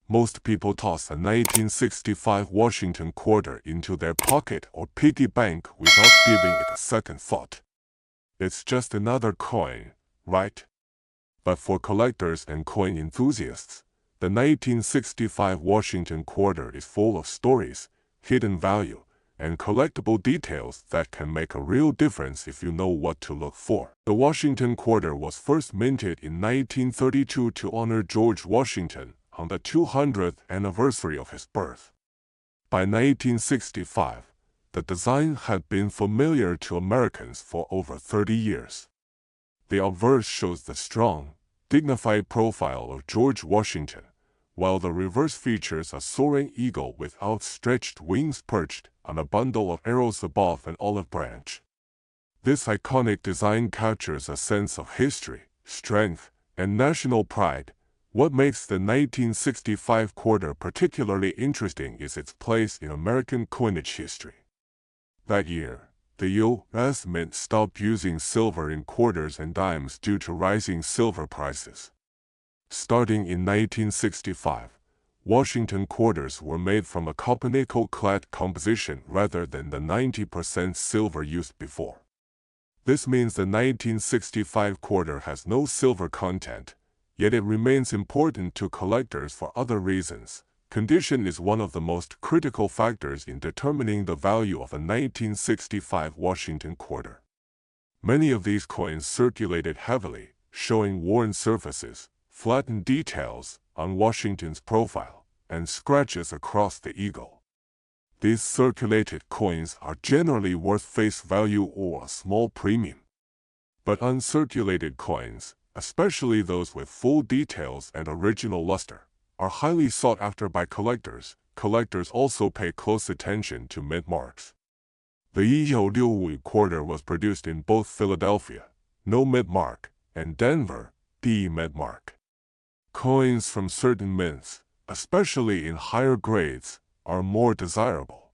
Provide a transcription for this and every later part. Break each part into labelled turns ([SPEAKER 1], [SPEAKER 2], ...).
[SPEAKER 1] Most people toss a 1965 Washington quarter into their pocket or piggy bank without giving it a second thought. It's just another coin, right? But for collectors and coin enthusiasts, the 1965 Washington quarter is full of stories, hidden value, and collectible details that can make a real difference if you know what to look for. The Washington quarter was first minted in 1932 to honor George Washington on the 200th anniversary of his birth. By 1965, the design had been familiar to Americans for over 30 years. The obverse shows the strong, dignified profile of George Washington, while the reverse features a soaring eagle with outstretched wings perched on a bundle of arrows above an olive branch. This iconic design captures a sense of history, strength, and national pride. What makes the 1965 quarter particularly interesting is its place in American coinage history. That year, the U.S. Mint stopped using silver in quarters and dimes due to rising silver prices. Starting in 1965, Washington quarters were made from a copper-nickel clad composition rather than the 90% silver used before. This means the 1965 quarter has no silver content, yet it remains important to collectors for other reasons. Condition is one of the most critical factors in determining the value of a 1965 Washington quarter. Many of these coins circulated heavily, showing worn surfaces, flattened details on Washington's profile, and scratches across the eagle. These circulated coins are generally worth face value or a small premium. But uncirculated coins, especially those with full details and original luster, are highly sought after by collectors. Collectors also pay close attention to mint marks. The 1965 quarter was produced in both Philadelphia, no mint mark, and Denver, D mint mark. Coins from certain mints, especially in higher grades, are more desirable.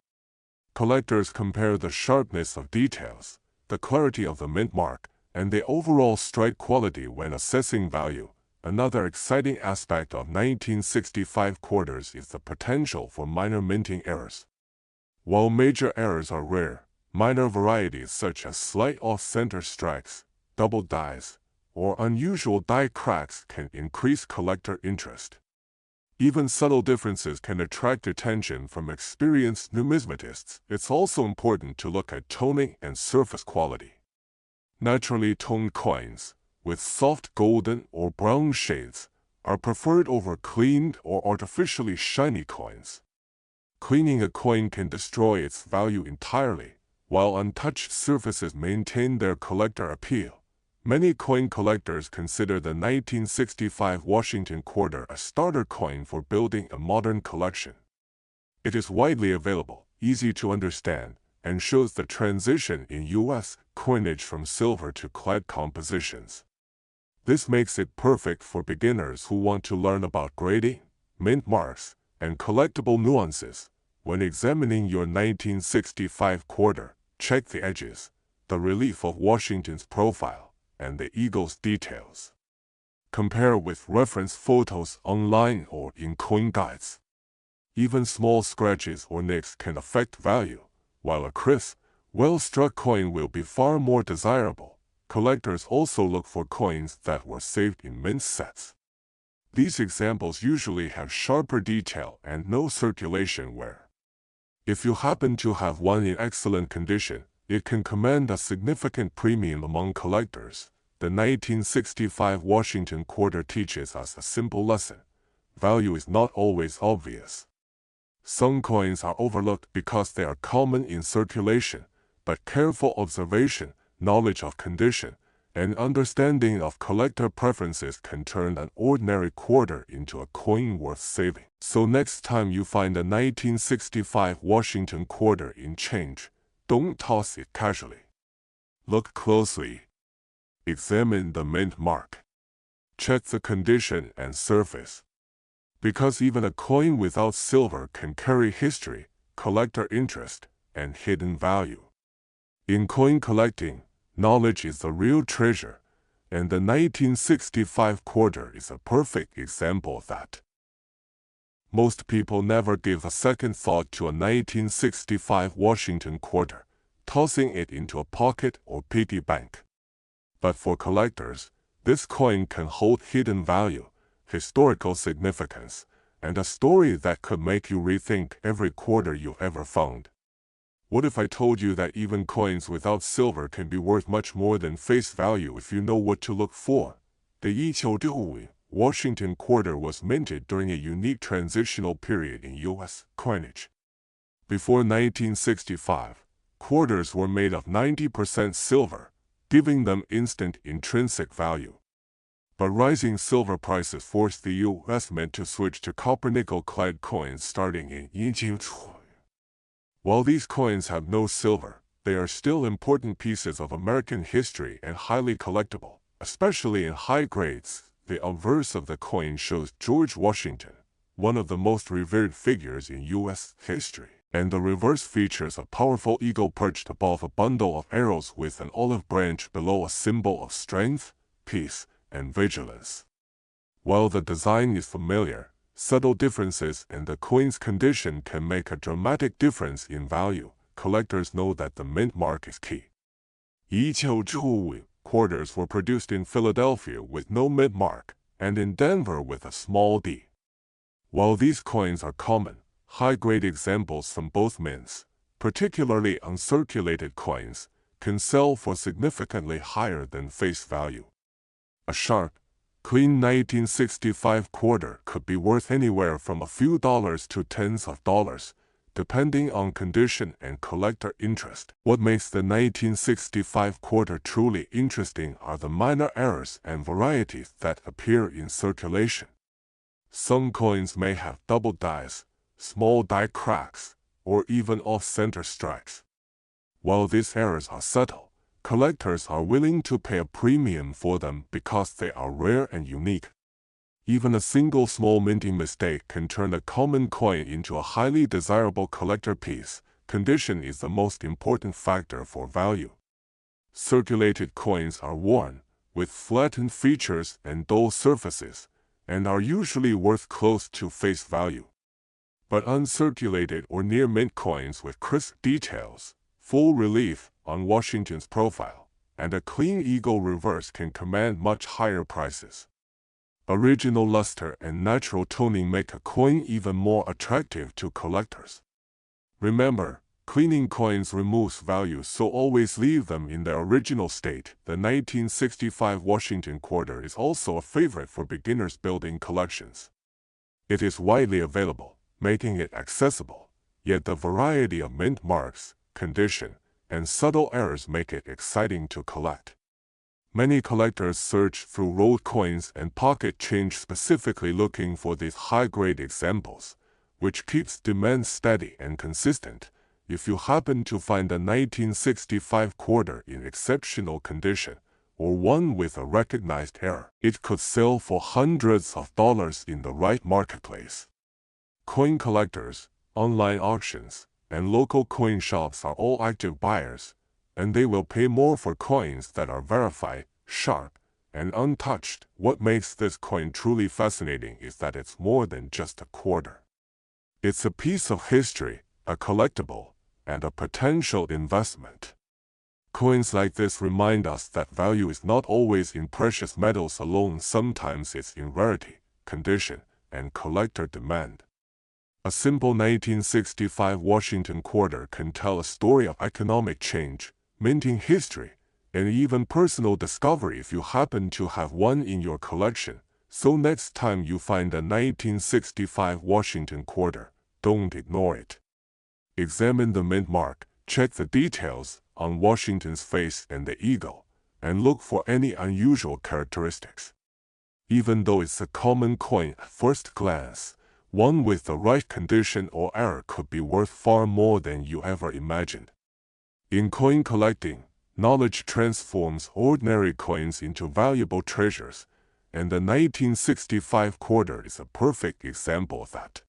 [SPEAKER 1] Collectors compare the sharpness of details, the clarity of the mint mark, and the overall strike quality when assessing value. Another exciting aspect of 1965 quarters is the potential for minor minting errors. While major errors are rare, minor varieties such as slight off-center strikes, double dies, or unusual die cracks can increase collector interest. Even subtle differences can attract attention from experienced numismatists. It's also important to look at toning and surface quality. Naturally toned coins, with soft golden or brown shades, are preferred over cleaned or artificially shiny coins. Cleaning a coin can destroy its value entirely, while untouched surfaces maintain their collector appeal. Many coin collectors consider the 1965 Washington quarter a starter coin for building a modern collection. It is widely available, easy to understand, and shows the transition in U.S. coinage from silver to clad compositions. This makes it perfect for beginners who want to learn about grading, mint marks, and collectible nuances. When examining your 1965 quarter, check the edges, the relief of Washington's profile, and the eagle's details. Compare with reference photos online or in coin guides. Even small scratches or nicks can affect value, while a crisp, well-struck coin will be far more desirable. Collectors also look for coins that were saved in mint sets. These examples usually have sharper detail and no circulation wear. If you happen to have one in excellent condition, it can command a significant premium among collectors. The 1965 Washington quarter teaches us a simple lesson. Value is not always obvious. Some coins are overlooked because they are common in circulation, but careful observation, knowledge of condition, and understanding of collector preferences can turn an ordinary quarter into a coin worth saving. So next time you find a 1965 Washington quarter in change, don't toss it casually. Look closely. Examine the mint mark. Check the condition and surface. Because even a coin without silver can carry history, collector interest, and hidden value. In coin collecting, knowledge is the real treasure, and the 1965 quarter is a perfect example of that. Most people never give a second thought to a 1965 Washington quarter, tossing it into a pocket or piggy bank. But for collectors, this coin can hold hidden value, historical significance, and a story that could make you rethink every quarter you ever found. What if I told you that even coins without silver can be worth much more than face value if you know what to look for? The 1965 Washington quarter was minted during a unique transitional period in U.S. coinage. Before 1965, quarters were made of 90% silver, giving them instant intrinsic value. But rising silver prices forced the U.S. Mint to switch to copper-nickel clad coins starting in 1920. While these coins have no silver, they are still important pieces of American history and highly collectible, especially in high grades. The obverse of the coin shows George Washington, one of the most revered figures in U.S. history, and the reverse features a powerful eagle perched above a bundle of arrows with an olive branch below, a symbol of strength, peace, and vigilance. While the design is familiar, subtle differences in the coin's condition can make a dramatic difference in value. Collectors know that the mint mark is key. 1925 quarters were produced in Philadelphia with no mint mark, and in Denver with a small d. While these coins are common, high-grade examples from both mints, particularly uncirculated coins, can sell for significantly higher than face value. A sharp, clean 1965 quarter could be worth anywhere from a few dollars to tens of dollars, depending on condition and collector interest. What makes the 1965 quarter truly interesting are the minor errors and varieties that appear in circulation. Some coins may have double dies, small die cracks, or even off-center strikes. While these errors are subtle, collectors are willing to pay a premium for them because they are rare and unique. Even a single small minting mistake can turn a common coin into a highly desirable collector piece. Condition is the most important factor for value. Circulated coins are worn, with flattened features and dull surfaces, and are usually worth close to face value. But uncirculated or near mint coins with crisp details, full relief on Washington's profile, and a clean eagle reverse can command much higher prices. Original luster and natural toning make a coin even more attractive to collectors. Remember, cleaning coins removes value, so always leave them in their original state. The 1965 Washington quarter is also a favorite for beginners building collections. It is widely available, making it accessible, yet the variety of mint marks, condition, and subtle errors make it exciting to collect. Many collectors search through rolled coins and pocket change specifically looking for these high-grade examples, which keeps demand steady and consistent. If you happen to find a 1965 quarter in exceptional condition, or one with a recognized error, it could sell for hundreds of dollars in the right marketplace. Coin collectors, online auctions, and local coin shops are all active buyers, and they will pay more for coins that are verified, sharp, and untouched. What makes this coin truly fascinating is that it's more than just a quarter. It's a piece of history, a collectible, and a potential investment. Coins like this remind us that value is not always in precious metals alone. Sometimes it's in rarity, condition, and collector demand. A simple 1965 Washington quarter can tell a story of economic change, minting history, and even personal discovery if you happen to have one in your collection. So next time you find a 1965 Washington quarter, don't ignore it. Examine the mint mark, check the details on Washington's face and the eagle, and look for any unusual characteristics. Even though it's a common coin at first glance, one with the right condition or error could be worth far more than you ever imagined. In coin collecting, knowledge transforms ordinary coins into valuable treasures, and the 1965 quarter is a perfect example of that.